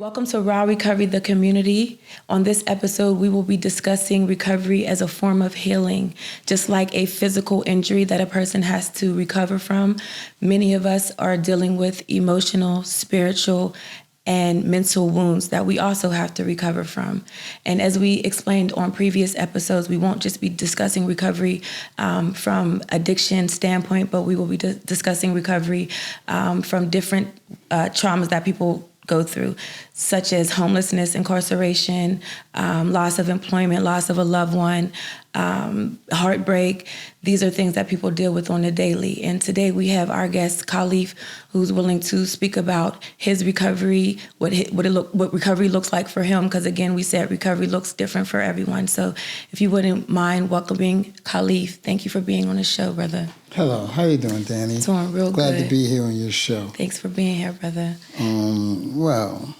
Welcome to Raw Recovery, the community. On this episode, we will be discussing recovery as a form of healing. Just like a physical injury that a person has to recover from, many of us are dealing with emotional, spiritual, and mental wounds that we also have to recover from. And as we explained on previous episodes, we won't just be discussing recovery from addiction standpoint, but we will be discussing recovery from different traumas that people go through, such as homelessness, incarceration, loss of employment, loss of a loved one, heartbreak. These are things that people deal with on a daily. And today we have our guest, Khalif, who's willing to speak about his recovery, what recovery looks like for him. Because again, we said recovery looks different for everyone. So if you wouldn't mind welcoming Khalif, thank you for being on the show, brother. Hello, how you doing, Danny? Doing real Glad good. to be here on your show. Thanks for being here, brother. Well,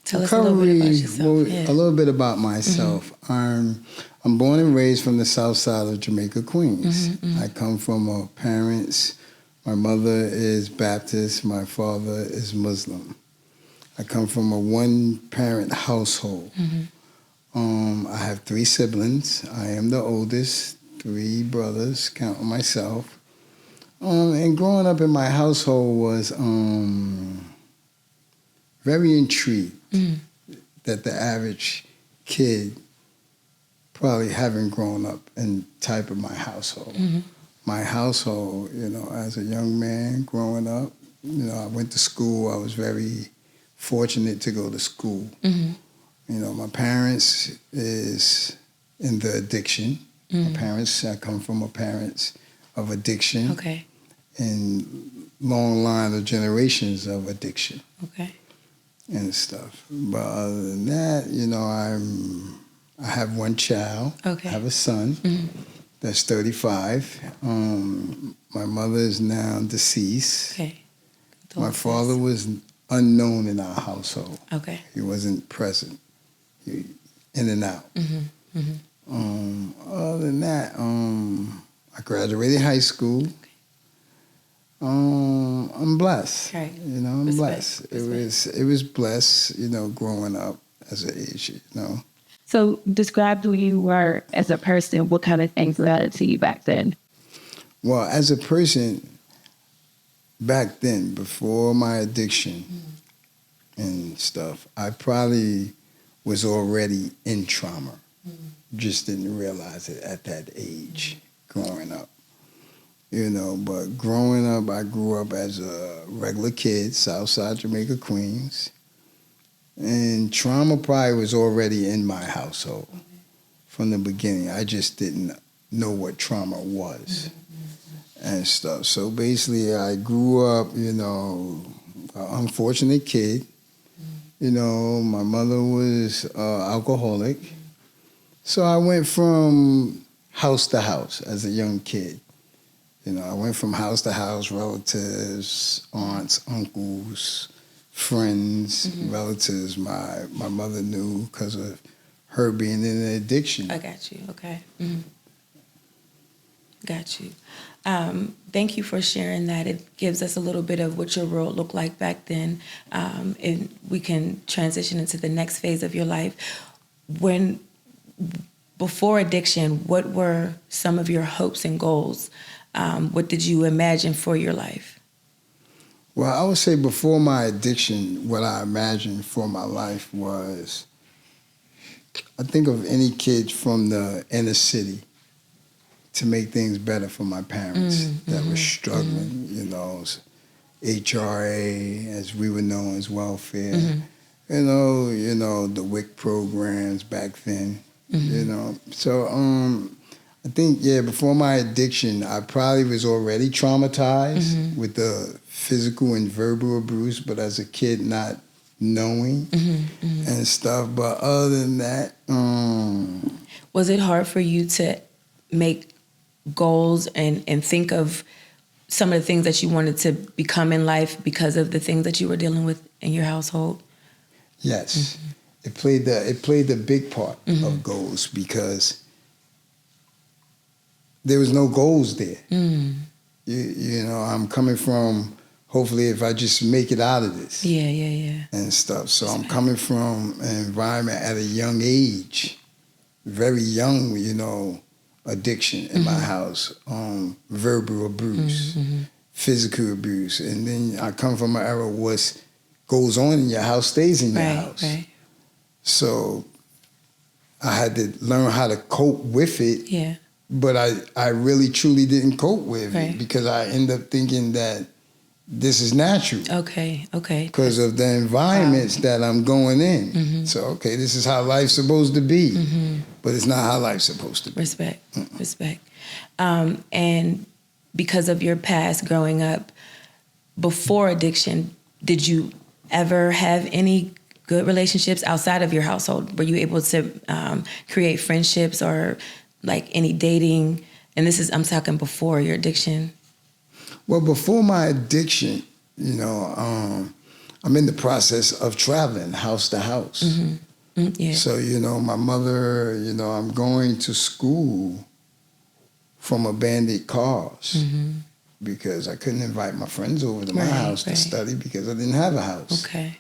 tell us a little bit about yourself. A little bit about myself. I'm born and raised from the south side of Jamaica, Queens. I come from parents. My mother is Baptist. My father is Muslim. I come from a one-parent household. I have 3 siblings. I am the oldest. 3 brothers, counting myself. And growing up in my household was very intrigued that the average kid probably haven't grown up in type of my household. My household, as a young man growing up, I went to school. I was very fortunate to go to school. My parents is in the addiction. I come from parents of addiction. Okay. And long line of generations of addiction. Okay. And stuff. But other than that, I have one child. Okay. I have a son that's 35. My mother is now deceased. Okay. My father was unknown in our household. Okay. He wasn't present. He in and out. Other than that, I graduated high school. I'm blessed. Right. I'm blessed. It was blessed, growing up as an age, So describe who you were as a person. What kind of things mattered to you back then? Well, as a person back then, before my addiction and stuff, I probably was already in trauma. Just didn't realize it at that age, growing up. But growing up, I grew up as a regular kid, Southside Jamaica, Queens. And trauma probably was already in my household from the beginning. I just didn't know what trauma was and stuff. So basically, I grew up, an unfortunate kid. My mother was alcoholic. So I went from house to house as a young kid. I went from house to house, relatives, aunts, uncles, friends, relatives my mother knew because of her being in an addiction. I got you. Okay. Got you. Thank you for sharing that. It gives us a little bit of what your world looked like back then. And we can transition into the next phase of your life. Before addiction, what were some of your hopes and goals? What did you imagine for your life? Well, I would say before my addiction, what I imagined for my life was, I think of any kid from the inner city to make things better for my parents that were struggling, HRA, as we would know as welfare, the WIC programs back then, So I think, before my addiction, I probably was already traumatized with the physical and verbal abuse, but as a kid, not knowing and stuff. But other than that... Was it hard for you to make goals and think of some of the things that you wanted to become in life because of the things that you were dealing with in your household? Yes. It played the big part of goals because there was no goals there. I'm coming from hopefully if I just make it out of this Yeah. and stuff. So I'm coming from an environment at a young age, very young, addiction in my house, verbal abuse, physical abuse. And then I come from an era what goes on in your house stays in your house. Right. So I had to learn how to cope with it. Yeah. But I really truly didn't cope with Right. it because I ended up thinking that this is natural. Okay. Because of the environments that I'm going in. So, okay, this is how life's supposed to be. But it's not how life's supposed to be. Respect. And because of your past growing up, before addiction, did you ever have any good relationships outside of your household? Were you able to create friendships or like any dating? And I'm talking before your addiction. Well, before my addiction, I'm in the process of traveling house to house. Yeah. So, my mother, I'm going to school from abandoned cars because I couldn't invite my friends over to my house to study because I didn't have a house. Okay.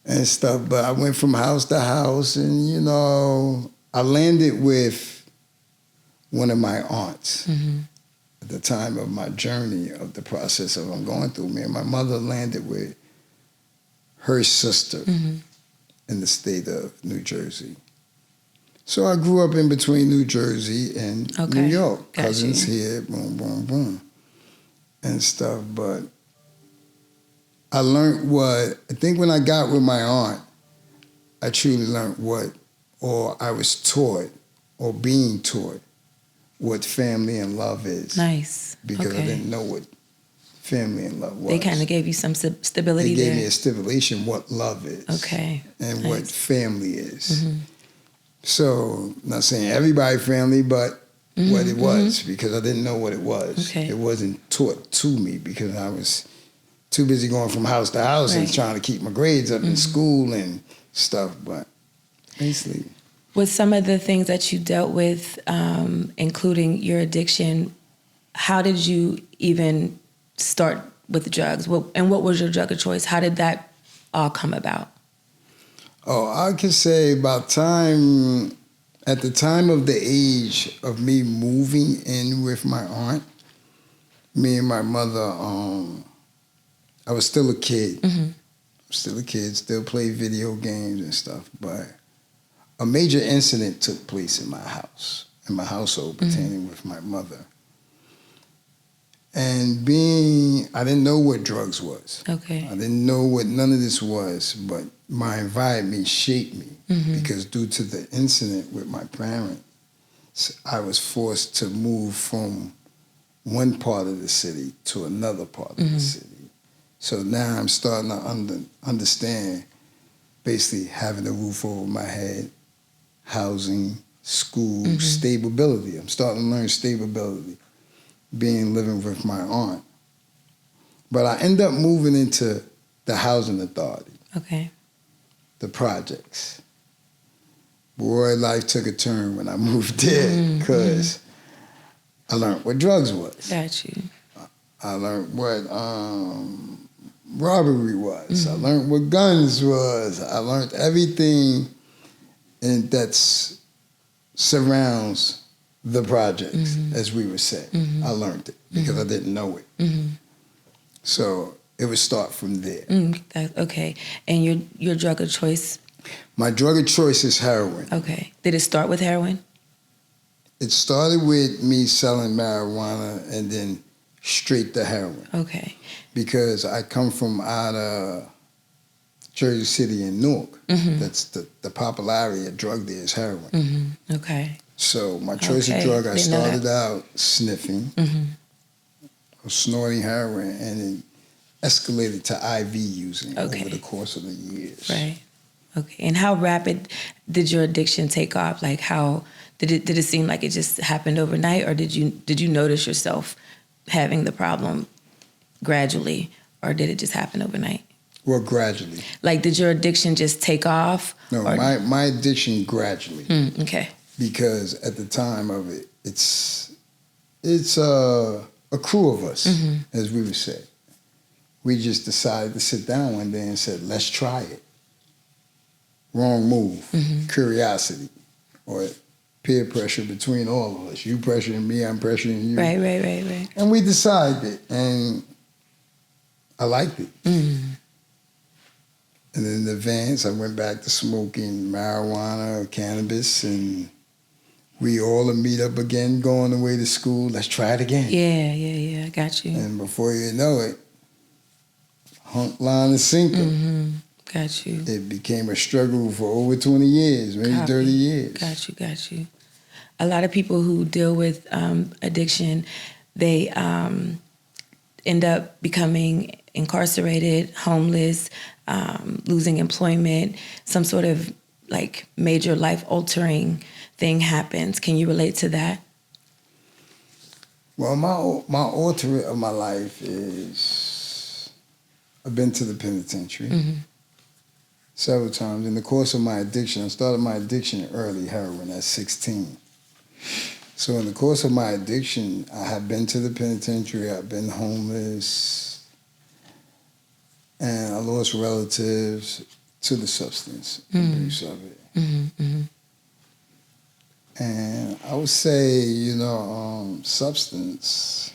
And stuff. But I went from house to house and, I landed with one of my aunts. At the time of my journey of the process of I'm going through, me and my mother landed with her sister in the state of New Jersey. So I grew up in between New Jersey and New York. Got Cousins you. here, boom, boom, boom, and stuff. But I learned I think when I got with my aunt, I truly learned or I was taught or being taught what family and love is. Nice. Because I didn't know what family and love was. They kind of gave you some stability They there. gave me a stipulation what love is. Okay. And Nice. what family is. So, not saying everybody family, but what it was, because I didn't know what it was. Okay. It wasn't taught to me because I was too busy going from house to house and trying to keep my grades up in school and stuff, but basically. With some of the things that you dealt with, including your addiction, how did you even start with drugs? And what was your drug of choice? How did that all come about? Oh, I could say at the time of the age of me moving in with my aunt, me and my mother, I was still a kid. Still play video games and stuff, but a major incident took place in my household pertaining with my mother. And I didn't know what drugs was. Okay. I didn't know what none of this was, but my environment shaped me because due to the incident with my parents, I was forced to move from one part of the city to another part of the city. So now I'm starting to understand basically having a roof over my head, housing, school, stability. I'm starting to learn stability, living with my aunt. But I end up moving into the housing authority. Okay. The projects. Boy, life took a turn when I moved there because I learned what drugs was. Got you. I learned what robbery was. I learned what guns was. I learned everything that surrounds the projects, as we would say. I learned it because I didn't know it. So it would start from there. Okay. And your drug of choice? My drug of choice is heroin. Okay. Did it start with heroin? It started with me selling marijuana and then straight to heroin. Okay. Because I come from out of Jersey City and Newark. That's the popularity of drug there is heroin. Okay. So my choice of drug, I started out sniffing, or snorting heroin, and then escalated to IV using over the course of the years. Right. Okay. And how rapid did your addiction take off? Like how did it seem like it just happened overnight, or did you notice yourself having the problem gradually, or did it just happen overnight? Well, gradually. Like, did your addiction just take off? No, my addiction gradually. Okay. Because at the time of it, it's a crew of us, as we would say. we just decided to sit down one day and said, let's try it. Wrong move. Curiosity or peer pressure between all of us. You pressuring me, I'm pressuring you. Right. And we decided, and I liked it. And in advance, I went back to smoking marijuana, cannabis, and we all would meet up again, going away to school. Let's try it again. Yeah. I got you. And before you know it, hunt, line, and sinker. Got you. It became a struggle for over 20 years, maybe 30 years. Got you. A lot of people who deal with addiction, they end up becoming incarcerated, homeless, losing employment, some sort of like major life-altering thing happens. Can you relate to that? Well, my alternate of my life is I've been to the penitentiary several times. In the course of my addiction, I started my addiction early, heroin, at 16. So in the course of my addiction, I have been to the penitentiary, I've been homeless, and I lost relatives to the substance abuse of it. And I would say, substance,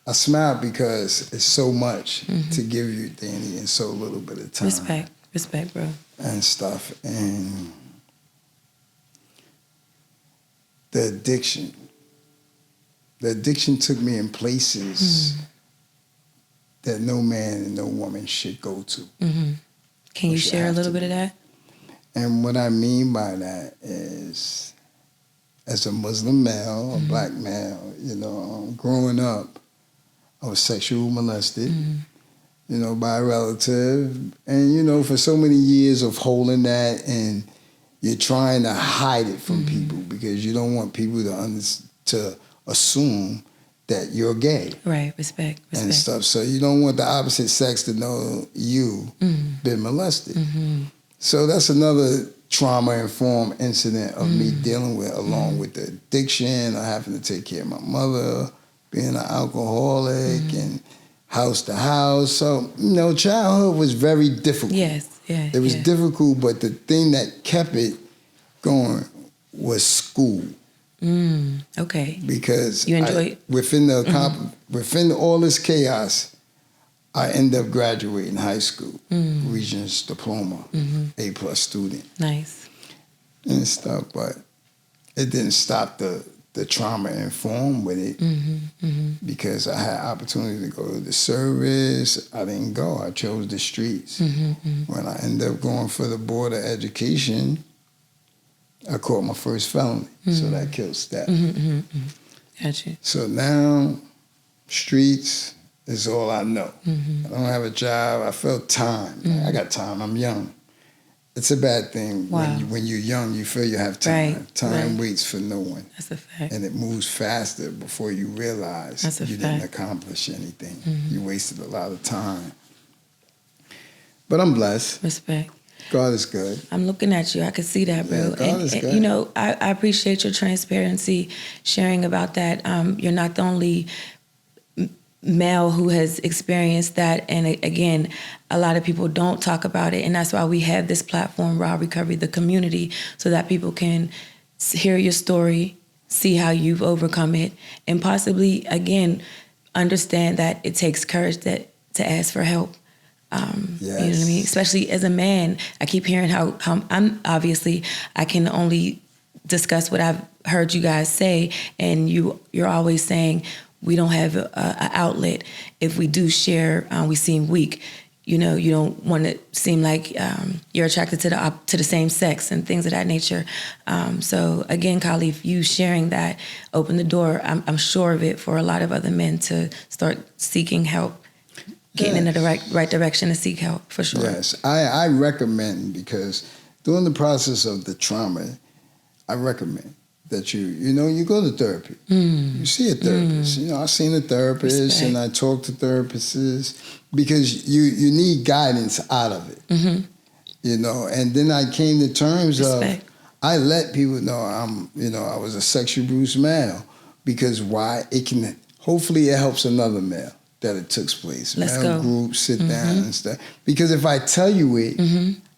I smile because it's so much to give you, Danny, in so little bit of time. Respect, bro. And stuff. And the addiction took me in places that no man and no woman should go to. Can you share a little bit of that? And what I mean by that is, as a Muslim male, a black male, growing up, I was sexually molested, by a relative. And, for so many years of holding that, and you're trying to hide it from people because you don't want people to assume that you're gay. Right, respect. And stuff. So you don't want the opposite sex to know you been molested. So that's another trauma-informed incident of me dealing with, along with the addiction, or having to take care of my mother, being an alcoholic, and house to house. So, childhood was very difficult. Yes, yeah. It was difficult, but the thing that kept it going was school. Okay. Because you enjoy within all this chaos, I ended up graduating high school, Regents diploma, A+ student. Nice. And stuff, but it didn't stop the trauma informed with it because I had opportunity to go to the service. I didn't go. I chose the streets. When I ended up going for the board of education, I caught my first felony, so that killed Steph. Gotcha. So now, streets is all I know. I don't have a job. I felt time. I got time. I'm young. It's a bad thing. Wow. When you're young, you feel you have time. Right. Time waits for no one. That's a fact. And it moves faster before you realize you didn't accomplish anything. You wasted a lot of time. But I'm blessed. Respect. God is good. I'm looking at you. I can see that, bro. Yeah, God is good. I appreciate your transparency, sharing about that. You're not the only male who has experienced that. And again, a lot of people don't talk about it. And that's why we have this platform, Raw Recovery, the community, so that people can hear your story, see how you've overcome it, and possibly, again, understand that it takes courage to ask for help. Yes. You know what I mean? Especially as a man, I keep hearing how I can only discuss what I've heard you guys say, and you're always saying we don't have an outlet. If we do share, we seem weak. You don't want to seem like you're attracted to the same sex and things of that nature. So again, Khalif, you sharing that opened the door, I'm sure of it, for a lot of other men to start seeking help. Getting in the right direction to seek help, for sure. Yes, I recommend, because during the process of the trauma, I recommend that you go to therapy. You see a therapist. I've seen a therapist. Respect. And I talk to therapists because you need guidance out of it. And then I came to terms Respect. of, I let people know I was a sexual abuse male, because why? Hopefully it helps another male. that it took place. Let's male go. groups sit down and stuff. Because if I tell you it,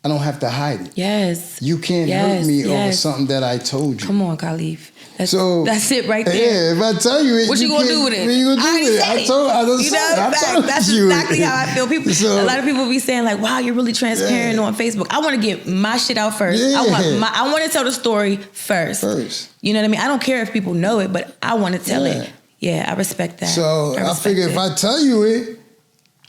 I don't have to hide it. Yes. You can't hurt me over something that I told you. Come on, Khalif. That's it right there. Yeah, if I tell you it, what you gonna do with it? What you gonna do with it? I that's you exactly how I feel. People, a lot of people be saying like, "Wow, you're really transparent on Facebook." I want to get my shit out first. Yeah. I want to tell the story first. You know what I mean? I don't care if people know it, but I want to tell it. Yeah, I respect that. So I figure if I tell you it,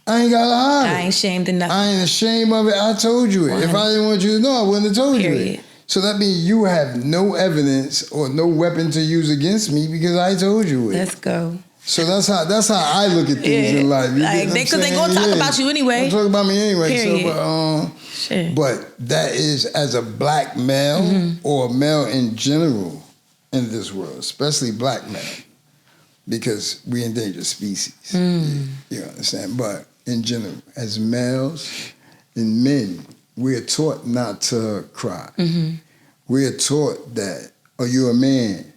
I ain't gotta hide it. I ain't ashamed of nothing. I ain't ashamed of it. I told you it. 100. If I didn't want you to know, I wouldn't have told you it. So that means you have no evidence or no weapon to use against me because I told you it. Let's go. So that's how I look at things in life. Because they gonna talk about you anyway. They talk about me anyway. Period. So, but that is as a black male or a male in general in this world, especially black men, because we endangered species. You understand? But in general, as males and men, we're taught not to cry. We're taught that, oh, you're a man.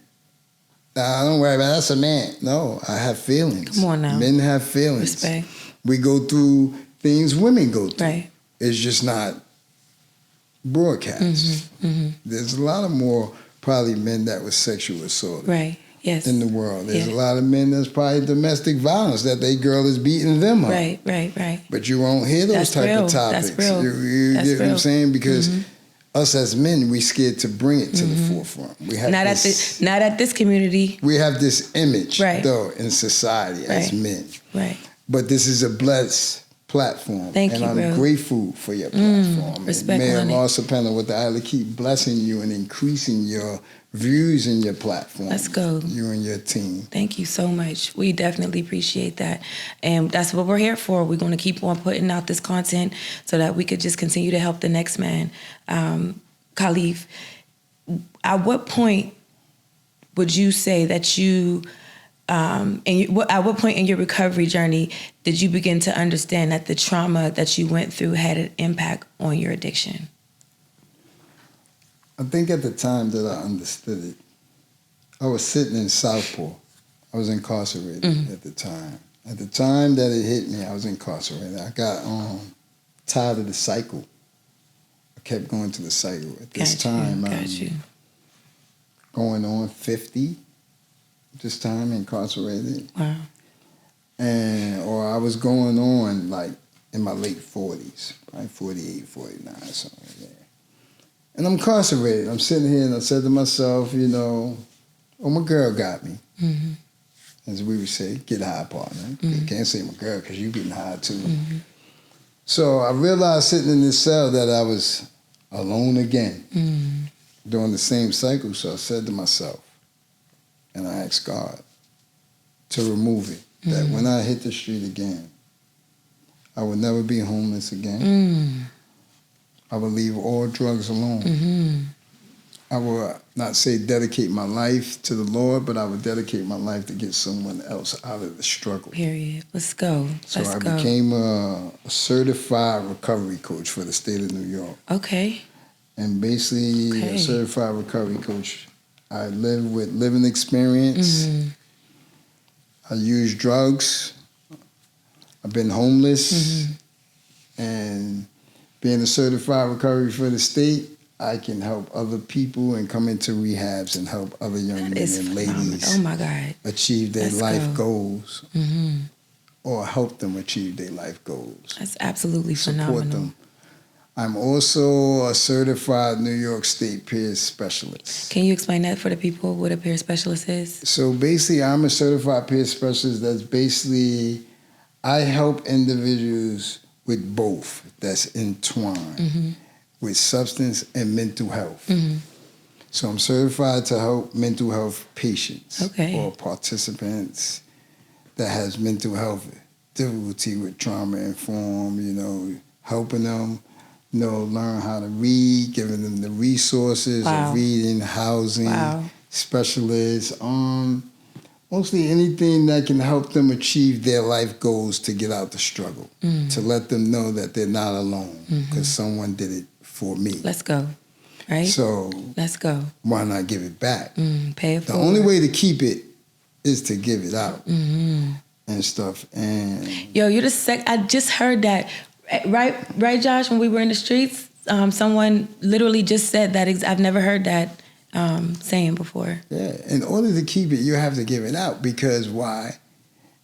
Nah, don't worry about it. That's a man. No, I have feelings. Come on now. Men have feelings. Respect. We go through things women go through. Right. It's just not broadcast. There's a lot of more probably men that were sexual assaulted. Right. Yes. In the world. There's a lot of men that's probably domestic violence, that they girl is beating them up. Right. But you won't hear those type of topics. That's real. You get what I'm saying? Because us as men, we scared to bring it to the forefront. We have not at this community. We have this image though in society as men. Right. But this is a blessed platform. Thank you, and I'm bro. grateful for your platform. Respect, May honey. Allah subhanahu wa ta'ala keep blessing you and increasing your views in your platform. Let's go. You and your team. Thank you so much. We definitely appreciate that. And that's what we're here for. We're going to keep on putting out this content so that we could just continue to help the next man. Khalif, at what point would you say that you, at what point in your recovery journey did you begin to understand that the trauma that you went through had an impact on your addiction? I think at the time that I understood it, I was sitting in Southpaw. I was incarcerated at the time. At the time that it hit me, I was incarcerated. I got tired of the cycle. I kept going to the cycle. At this time, I'm going on 50, this time incarcerated. Wow. Or I was going on like in my late 40s, probably 48, 49, something like that. And I'm incarcerated. I'm sitting here and I said to myself, oh, my girl got me. As we would say, get high, partner. You can't say my girl because you getting high too. So I realized sitting in this cell that I was alone again, doing the same cycle. So I said to myself, and I asked God to remove it, that when I hit the street again, I would never be homeless again. I would leave all drugs alone. I will not say dedicate my life to the Lord, but I would dedicate my life to get someone else out of the struggle. Period. Let's go. So I became a certified recovery coach for the state of New York. Okay. And basically, a certified recovery coach. I live with living experience. I use drugs. I've been homeless. And being a certified recovery for the state, I can help other people and come into rehabs and help other young men and ladies achieve their life goals or help them achieve their life goals. That's absolutely phenomenal. Support them. I'm also a certified New York State peer specialist. Can you explain that for the people, what a peer specialist is? So basically, I'm a certified peer specialist that's basically, I help individuals with both that's entwined with substance and mental health. So I'm certified to help mental health patients or participants that has mental health difficulty with trauma-informed, helping them, learn how to read, giving them the resources of reading, housing, specialists, mostly anything that can help them achieve their life goals to get out the struggle, to let them know that they're not alone because someone did it for me. Let's go. Right? So let's go. Why not give it back? Pay it The forward. only way to keep it is to give it out. And and stuff. And Yo, you're the I just heard that. Right, Josh, when we were in the streets, someone literally just said that. I've never heard that saying before. yeah, in order to keep it, you have to give it out, because why?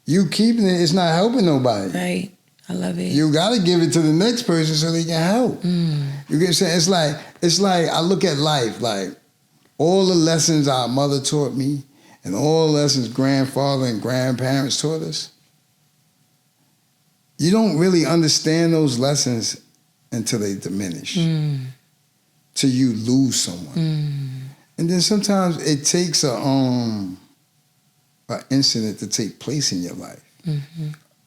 You keeping it, it's not helping nobody. Right. I love it. You got to give it to the next person so they can help. You get what I'm saying? It's like I look at life like all the lessons our mother taught me and all the lessons grandfather and grandparents taught us. You don't really understand those lessons until they diminish, till you lose someone. And then sometimes it takes an incident to take place in your life,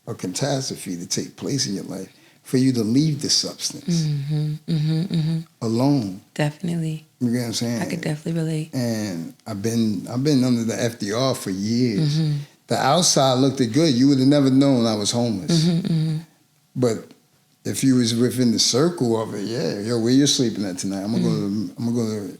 a catastrophe to take place in your life for you to leave the substance alone. Definitely. You get what I'm saying? I could definitely relate. And I've been under the FDR for years. The outside looked good. You would have never known I was homeless. But if you was within the circle of it, yeah, yo, where you sleeping at tonight? I'm gonna go to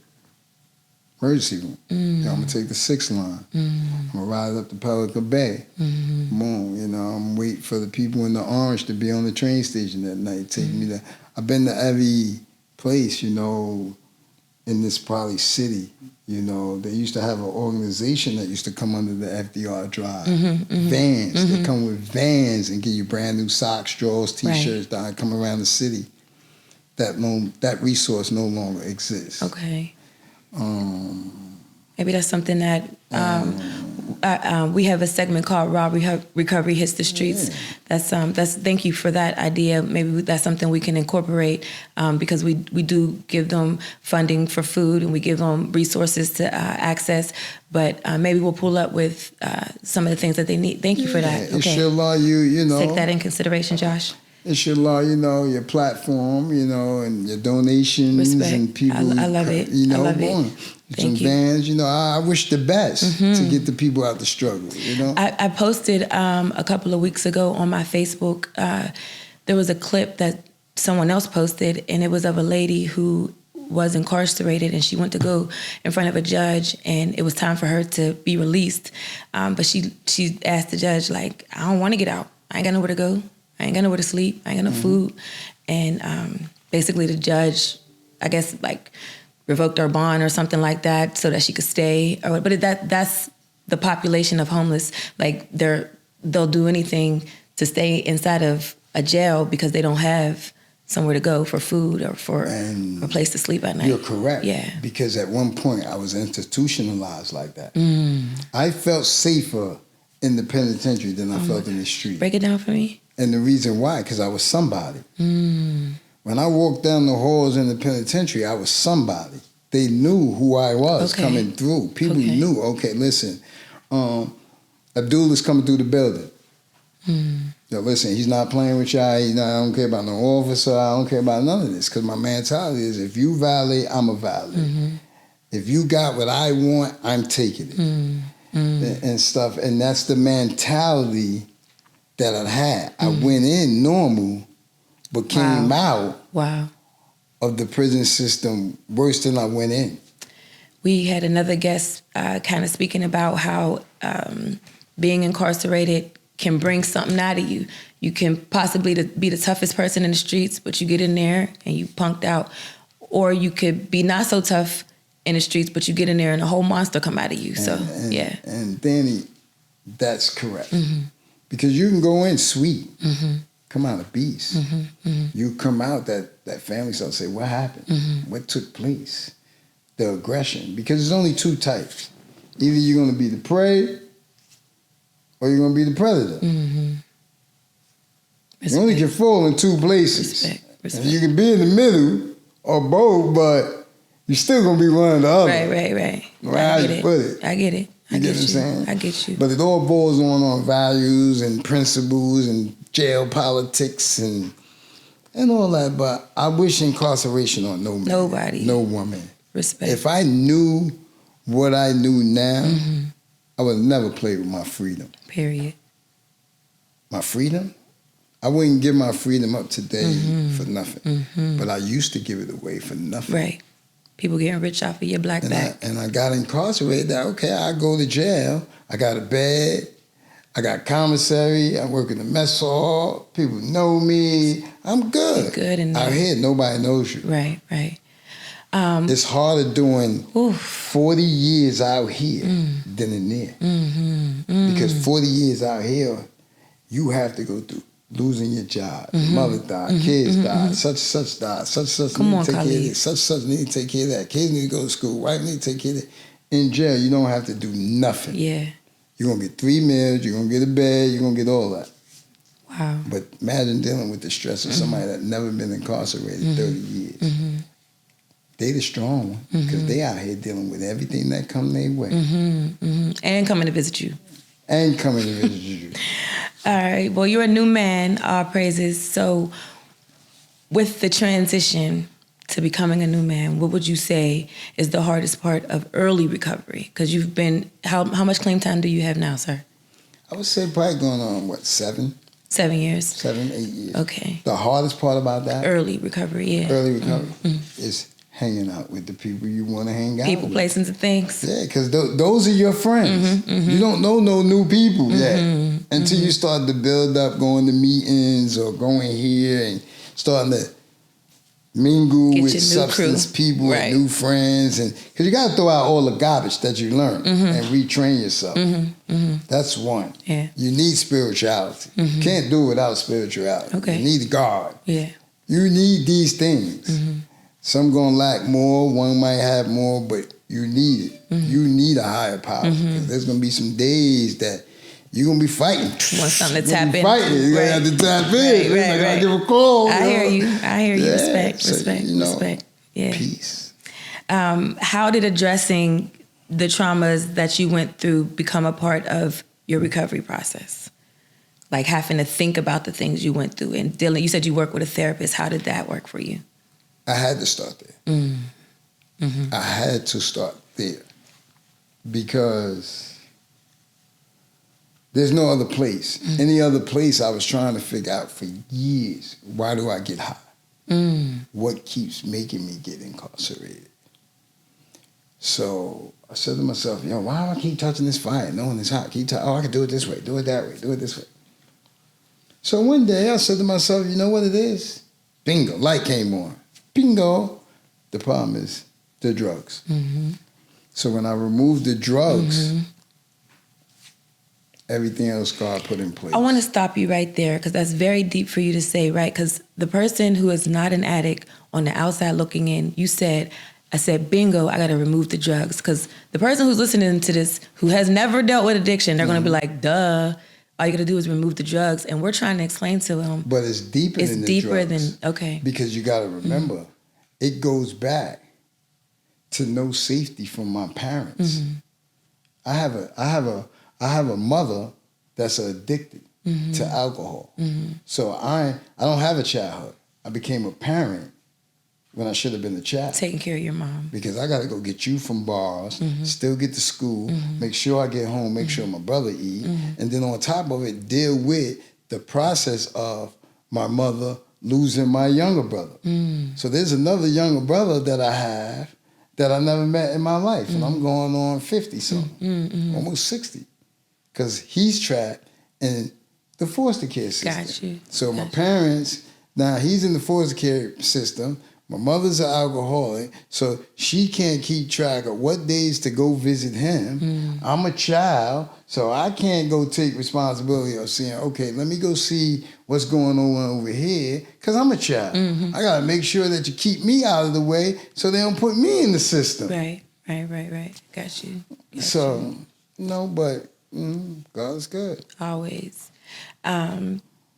emergency room. Yo, I'm gonna take the 6th line. I'm gonna ride up to Pelican Bay. Boom, you know, I'm waiting for the people in the orange to be on the train station that night, taking me there. I've been to every place, you know, in this probably city. You know, they used to have an organization that used to come under the FDR drive. Vans. They come with vans and give you brand new socks, drawers, T-shirts that come around the city. That resource no longer exists. Okay. Maybe that's something that we have a segment called Raw Recovery Hits the Streets. That's thank you for that idea. Maybe that's something we can incorporate because we do give them funding for food and we give them resources to access. But maybe we'll pull up with some of the things that they need. Thank you for that. It should allow you know. Take that in consideration, Josh. It should allow, you know, your platform, you know, and your donations. Respect. And people. I love it. You know, I love it. Some vans, you know, I wish the best to get the people out the struggle, you know? I posted a couple of weeks ago on my Facebook, there was a clip that someone else posted, and it was of a lady who was incarcerated, and she went to go in front of a judge, and it was time for her to be released. But she asked the judge, like, I don't want to get out. I ain't got nowhere to go. I ain't got nowhere to sleep. I ain't got no food. And basically the judge, I guess, like, revoked her bond or something like that so that she could stay. But that's the population of homeless. Like, they'll do anything to stay inside of a jail because they don't have somewhere to go for food or for a place to sleep at night. You're correct. Yeah. Because at one point I was institutionalized like that. I felt safer in the penitentiary than I felt in the street. Break it down for me. And the reason why, because I was somebody. When I walked down the halls in the penitentiary, I was somebody. They knew who I was coming through. People knew, okay, listen, Abdul is coming through the building. Yo, listen, he's not playing with y'all. I don't care about no officer. I don't care about none of this. Because my mentality is, if you violate, I'm a violate. If you got what I want, I'm taking it. And stuff. And that's the mentality that I had. I went in normal, but came out of the prison system worse than I went in. We had another guest kind of speaking about how being incarcerated can bring something out of you. You can possibly be the toughest person in the streets, but you get in there and you punked out. Or you could be not so tough in the streets, but you get in there and a whole monster come out of you. And Danny, that's correct. Because you can go in sweet, come out a beast. You come out, that family starts to say, what happened? What took place? The aggression. Because there's only two types. Either you're going to be the prey or you're going to be the predator. You only can fall in two places. Respect. You can be in the middle or both, but you're still going to be one or the other. Right. How you put it. I get it. You get what I'm saying? I get you. But it all boils on values and principles and jail politics and all that. But I wish incarceration on no man. Nobody. No woman. Respect. If I knew what I knew now, I would never play with my freedom. Period. My freedom? I wouldn't give my freedom up today for nothing. But I used to give it away for nothing. Right. People getting rich off of your black back. And I got incarcerated. Okay, I go to jail. I got a bed. I got commissary. I work in the mess hall. People know me. I'm good. You're good in out there. here, nobody knows you. Right, right. It's harder doing Oof. 40 years out here than in there. Because 40 years out here, you have to go through losing your job. Your mother died, kids died, such died, such Come need on, to take care of Khalif. this, such need to take care of that. Kids need to go to school, wife need to take care of that. In jail, you don't have to do nothing. Yeah. You're going to get 3 meals, you're going to get a bed, you're going to get all that. Wow. But imagine dealing with the stress of somebody that never been incarcerated 30 years. They the strong one because they out here dealing with everything that come their way. And coming to visit you. And coming to visit you. All right. Well, you're a new man, all praises. So with the transition to becoming a new man, what would you say is the hardest part of early recovery? Because you've been, how much claim time do you have now, sir? I would say probably going on, 7? 7 years. 7, 8 years. Okay. The hardest part about that, Early recovery, yeah. early recovery, is hanging out with the people you want to hang out People, with. places, and things. Yeah, because those are your friends. You don't know no new people yet until you start to build up, going to meetings or going here and starting to mingle Get with your new substance crew. people Right. and new friends. And because you got to throw out all the garbage that you learn and retrain yourself. That's one. Yeah. You need spirituality. You can't do it without spirituality. Okay. You need God. Yeah. You need these things. Some gonna lack more, one might have more, but you need it. You need a higher power. 'Cause there's gonna be some days that you're gonna be fighting. Want something to You're tap gonna be in. fighting. You're gonna have to tap in. Right, I gotta right. give a call. I hear you. Yeah, Respect, so, respect, you know, respect. Yeah. Peace. How did addressing the traumas that you went through become a part of your recovery process? Like having to think about the things you went through and dealing. You said you work with a therapist. How did that work for you? I had to start there. I had to start there because there's no other place. Any other place I was trying to figure out for years. Why do I get high? What keeps making me get incarcerated? So I said to myself, why do I keep touching this fire, knowing it's hot? I can do it this way, do it that way, do it this way. So one day I said to myself, you know what it is? Bingo, light came on. Bingo. The problem is the drugs. So when I removed the drugs, everything else God put in place. I want to stop you right there because that's very deep for you to say, right? Because the person who is not an addict on the outside looking in, I said, bingo, I got to remove the drugs. Because the person who's listening to this, who has never dealt with addiction, they're going to be like, duh, all you got to do is remove the drugs. And we're trying to explain to them. But it's deeper than the drugs. Okay. Because you got to remember, it goes back to no safety from my parents. I have a mother that's addicted to alcohol. So I don't have a childhood. I became a parent when I should have been a child. Taking care of your mom. Because I got to go get you from bars, still get to school, make sure I get home, make sure my brother eat, and then on top of it, deal with the process of my mother losing my younger brother. So there's another younger brother that I have that I never met in my life, and I'm going on 50-something, almost 60, because he's trapped in the foster care system. Got you. So my parents, now he's in the foster care system. My mother's an alcoholic, so she can't keep track of what days to go visit him. I'm a child, so I can't go take responsibility of saying, okay, let me go see what's going on over here, because I'm a child. I got to make sure that you keep me out of the way so they don't put me in the system. Right. Got you. So, but God's good. Always.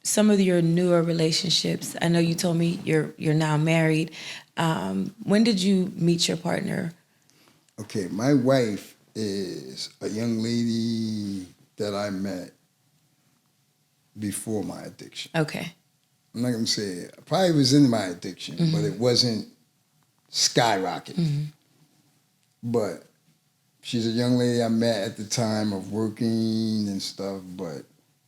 Some of your newer relationships, I know you told me you're now married. When did you meet your partner? Okay, my wife is a young lady that I met before my addiction. Okay. I'm not going to say it. I probably was in my addiction, but it wasn't skyrocketing. But she's a young lady I met at the time of working and stuff, but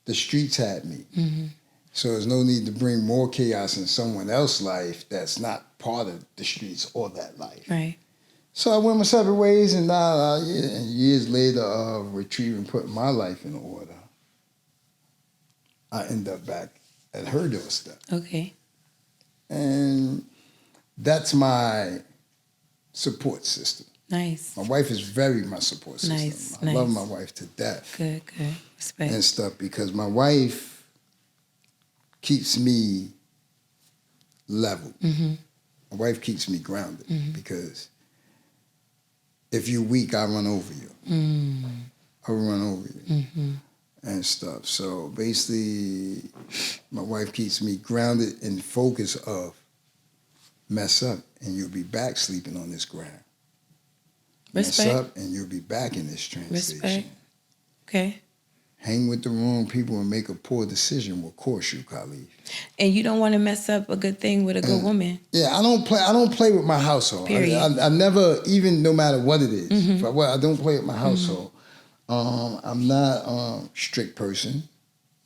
the streets had me. So there's no need to bring more chaos in someone else's life that's not part of the streets or that life. Right. So I went my separate ways, and years later of retrieving, putting my life in order, I end up back at her doorstep. Okay. And that's my support system. Nice. My wife is very my support system. Nice, I love nice. my wife to death. Good. Respect. And stuff, because my wife keeps me level. Mm-hmm. My wife keeps me grounded, because if you're weak, I run over you. I will run over you and stuff. So basically, my wife keeps me grounded and focused of mess up and you'll be back sleeping on this ground. Respect. Mess up and you'll be back in this train Respect. station. Okay. Hang with the wrong people and make a poor decision will cost you, Khalif. And you don't want to mess up a good thing with a good woman. Yeah, I don't play with my household. Period. I never, even no matter what it is, if I don't play with my household. I'm not a strict person.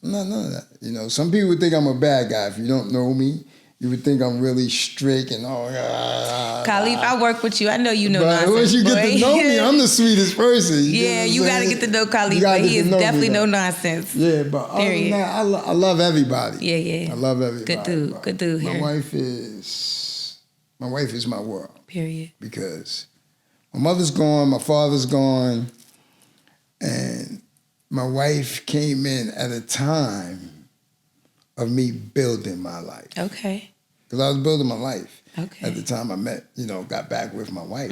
None of that. You know, some people would think I'm a bad guy. If you don't know me, you would think I'm really strict and Khalif, I work with you. I know you know but nonsense, once you boy. get to know me, I'm the sweetest person. Yeah, you got to get to know Khalif, but he is definitely no nonsense. Yeah, but other than that, I love everybody. Yeah. I love everybody. Good dude here. My wife is my world. Period. Because my mother's gone, my father's gone, and my wife came in at a time of me building my life. Okay. Because I was building my life. Okay. At the time I got back with my wife.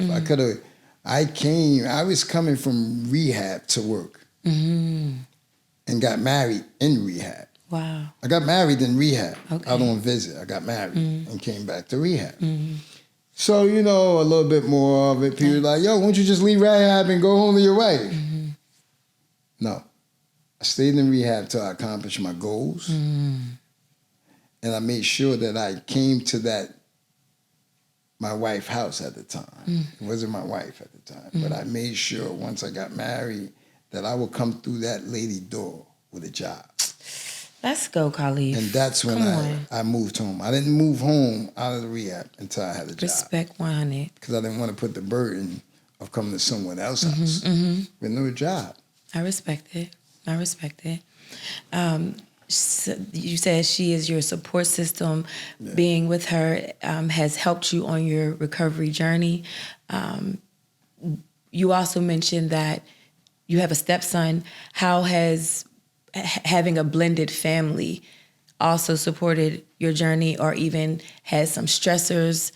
I was coming from rehab to work and got married in rehab. Wow. I got married in rehab. Okay. Out on visit. I got married and came back to rehab. So, a little bit more of it. People like, yo, why don't you just leave rehab and go home to your wife? No. I stayed in rehab till I accomplished my goals. And I made sure that I came to my wife's house at the time. It wasn't my wife at the time. But I made sure once I got married that I would come through that lady door with a job. Let's go, Khalif. And that's when I moved home. I didn't move home out of the rehab until I had a job. Respect 100. Because I didn't want to put the burden of coming to someone else's house with no job. I respect it. You said she is your support system. Yeah. Being with her has helped you on your recovery journey. You also mentioned that you have a stepson. How has having a blended family also supported your journey, or even has some stressors?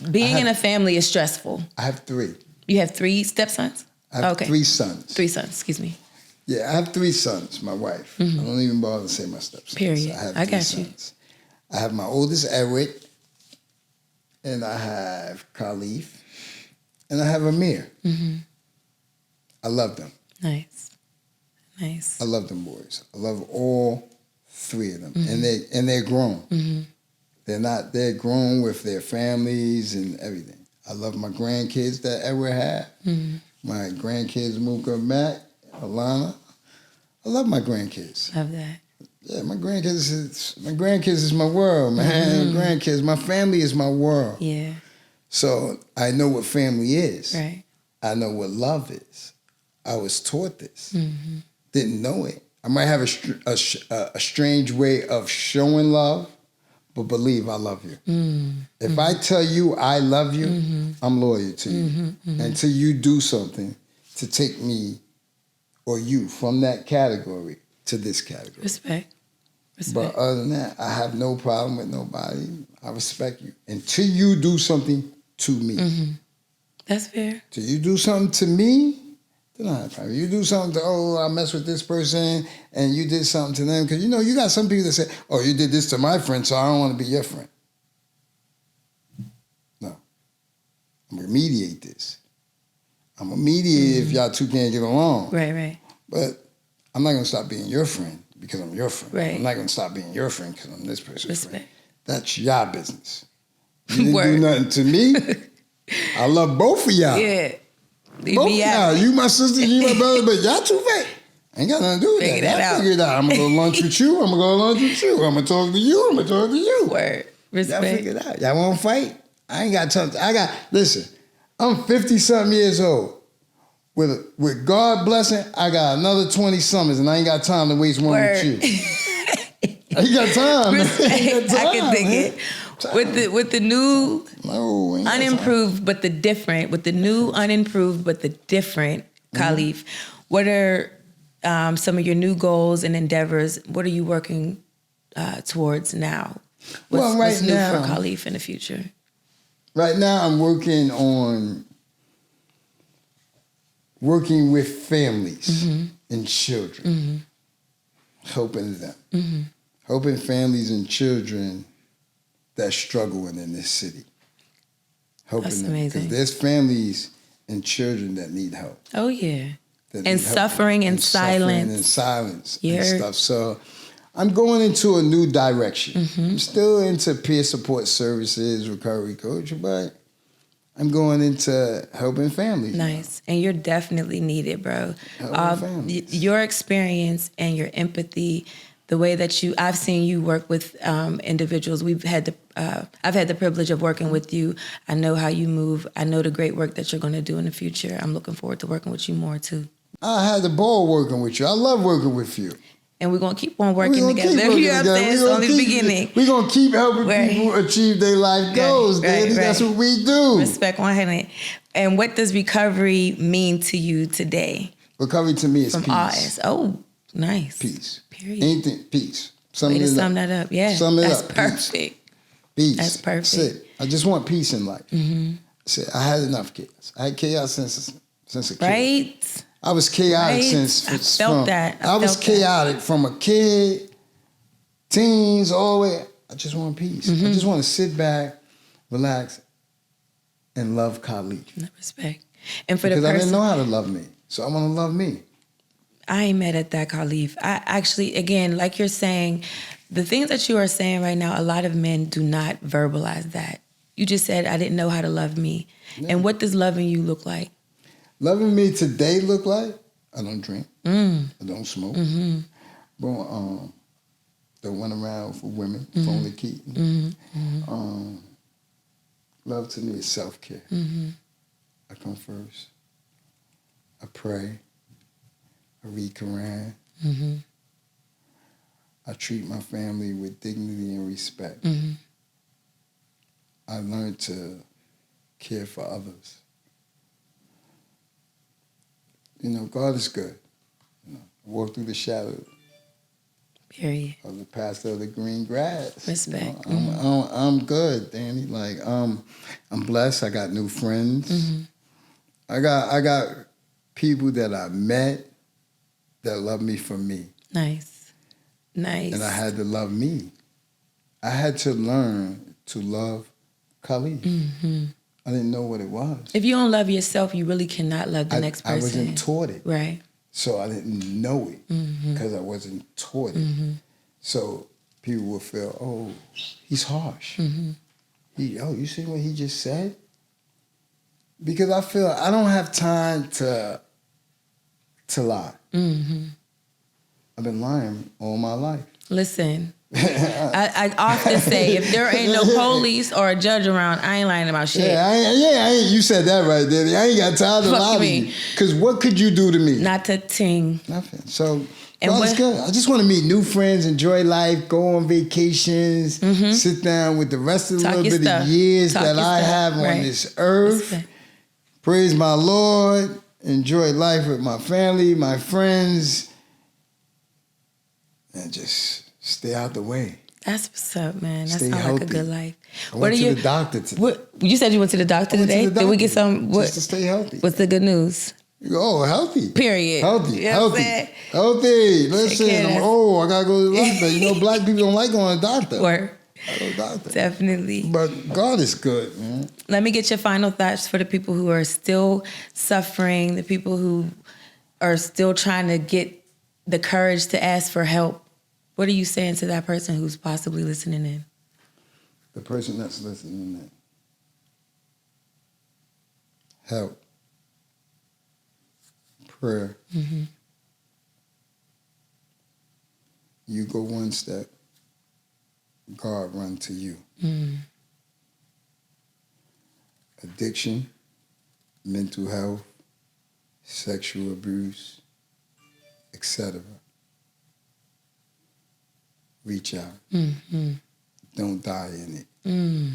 Being in a family is stressful. I have 3. You have 3 stepsons? I have 3 sons. 3 sons, excuse me. Yeah, I have 3 sons, my wife. I don't even bother to say my stepsons. Period. I got sons. I have my oldest, Eric, and I have Khalif, and I have Amir. I love them. Nice. I love them boys. I love all 3 of them. And they're grown. They're grown with their families and everything. I love my grandkids that Edward had. My grandkids, Mooka, Matt, Alana. I love my grandkids. Love that. Yeah, my grandkids is my world, man. Grandkids, my family is my world. Yeah. So I know what family is. Right. I know what love is. I was taught this. Didn't know it. I might have a strange way of showing love, but believe I love you. If I tell you I love you, I'm loyal to you. Until you do something to take me or you from that category to this category. Respect. But other than that, I have no problem with nobody. I respect you. Until you do something to me. That's fair. Till you do something to me, then I have a problem. You do something I mess with this person and you did something to them. Because, you got some people that say, oh, you did this to my friend, so I don't want to be your friend. No. I'm going to mediate this. I'm going to mediate if y'all 2 can't get along. Right. But I'm not going to stop being your friend because I'm your friend. Right. I'm not going to stop being your friend because I'm this person's Respect. friend. That's y'all business. You didn't do nothing to me. I love both of y'all. Yeah. Both of y'all. You my sister, you my brother, but y'all too fake. Ain't got nothing to do with Figure that. Y'all figure it out. I'm going to go lunch with you. I'm going to go lunch with you. I'm going to talk to you. I'm going to talk to you. Word. Respect. Y'all figure it out. Y'all want to fight? I ain't got time. Listen, I'm 50-something years old. With God blessing, I got another 20 summers, and I ain't got time to waste one with you. You got time. Respect. You got time, I can dig man. it. With the new No, ain't got time. unimproved but the different, with the new unimproved but the different, Khalif, what are some of your new goals and endeavors? What are you working towards now? What's new for Khalif in the future? Right now, I'm working with families and children, helping them, helping families and children that's struggling in this city, helping That's them amazing. because there's families and children that need help. Oh yeah, that and need help, suffering and suffering silence. and silence Yeah. and stuff. So I'm going into a new direction. I'm still into peer support services, recovery coach, but I'm going into helping families. Nice. And you're definitely needed, bro. Helping families. Your experience and your empathy, the way that I've seen you work with individuals. I've had the privilege of working with you. I know how you move. I know the great work that you're going to do in the future. I'm looking forward to working with you more too. I had the ball working with you. I love working with you. And we're going to keep on working together. You know what I'm saying? It's only the beginning. We're going to keep helping people achieve their life goals, Daddy. That's what we do. Respect 100. And what does recovery mean to you today? Recovery to me is From peace. eyes. Oh, nice. Peace. Period. Anything, peace. Way to sum that up. Yeah, that's perfect. Peace. That's perfect. That's it. I just want peace in life. I had enough chaos. I had chaos since a kid. Right? I was chaotic Right? since I felt that. I was chaotic from a kid, teens, all the way. I just want peace. I just want to sit back, relax, and love Khalif. Respect. And for because the person, I didn't know how to love me, so I want to love me. I ain't mad at that, Khalif. I actually, again, like you're saying, the things that you are saying right now, a lot of men do not verbalize that. You just said, I didn't know how to love me. Yeah. And what does loving you look like? Loving me today look like? I don't drink. I don't smoke. Don't run around for women, phone the key. Love to me is self-care. I come first. I pray. I read Quran. I treat my family with dignity and respect. I learned to care for others. You know, God is good. You know, I walk through the shadow Period. of the pastor of the green grass. Respect. You know, I'm good, Danny. Like, I'm blessed. I got new friends. I got people that I met that love me for me. Nice. And I had to love me. I had to learn to love Khalif. I didn't know what it was. If you don't love yourself, you really cannot love the next person. I wasn't taught it. Right. So I didn't know it because I wasn't taught it. So people will feel, oh, he's harsh. You see what he just said? Because I feel I don't have time to lie. I've been lying all my life. Listen, I often say, if there ain't no police or a judge around, I ain't lying about shit. You said that right, Daddy. I ain't got time to lie to you. Because what could you do to me? Not to ting. Nothing. So, God's good. I just want to meet new friends, enjoy life, go on vacations, sit down with the rest of the little bit of years that I have on this earth. Praise my Lord. Enjoy life with my family, my friends. And just stay out the way. That's what's up, man. That sounds healthy. like a good life. I went to the doctor today. You said you went to the doctor today? Did we get some? Just to stay healthy. What's the good news? Oh, healthy. Period. Healthy. You know Healthy. Listen, I gotta go to the doctor. You know, black people don't like going to the doctor. Word. I go to the doctor. Definitely. But God is good, man. Let me get your final thoughts for the people who are still suffering, the people who are still trying to get the courage to ask for help. What are you saying to that person who's possibly listening in? The person that's listening in. Help. Prayer. You go one step, God run to you. Addiction, mental health, sexual abuse, etc. reach out. Mm-hmm. Don't die in it. Mm.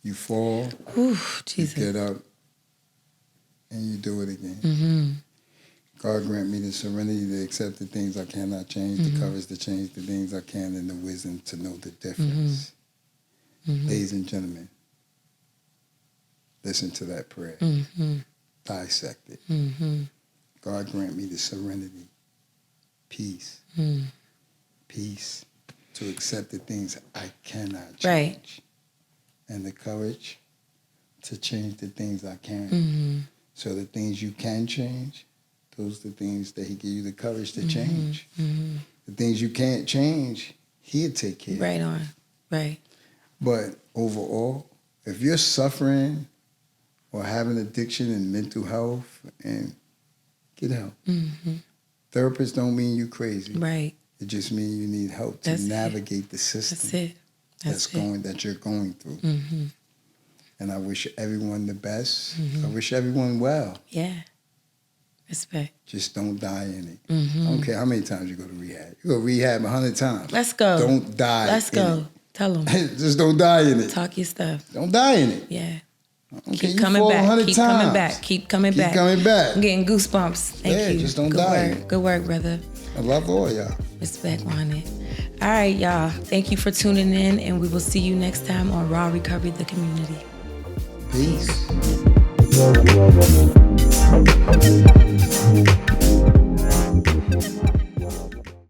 You fall, Ooh, you Jesus. get up, and you do it again. Mm-hmm. God grant me the serenity to accept the things I cannot change, the courage to change the things I can, and the wisdom to know the difference. Mm-hmm. Ladies and gentlemen, listen to that prayer. Mm-hmm. Dissect it. Mm-hmm. God grant me the serenity, peace, Mm. peace to accept the things I cannot change. Right. And the courage to change the things I can. Mm-hmm. So the things you can change, those are the things that he give you the courage to change. Mm-hmm. The things you can't change, he'll take care of. Right on. Right. But overall, if you're suffering or having addiction and mental health, and get help. Mm-hmm. Therapists don't mean you crazy. Right. It just means you need help to That's it. navigate the system That's it. that you're going through. Mm-hmm. And I wish everyone the best. Mm-hmm. I wish everyone well. Yeah. Respect. Just don't die in it. Mm-hmm. I don't care how many times you go to rehab. You go to rehab 100 times. Let's go. Don't die Let's in go. Tell them. it. Just don't die in it. Talk your stuff. Don't die in it. Yeah. Okay, Keep you coming fall back. 100 Keep times. coming back. Keep coming Keep back. coming back. I'm getting goosebumps. Thank you. Just don't Good die. work. Good work, brother. I love all y'all. Respect on it. All right, y'all. Thank you for tuning in, and we will see you next time on Raw Recovery, the Community. Peace.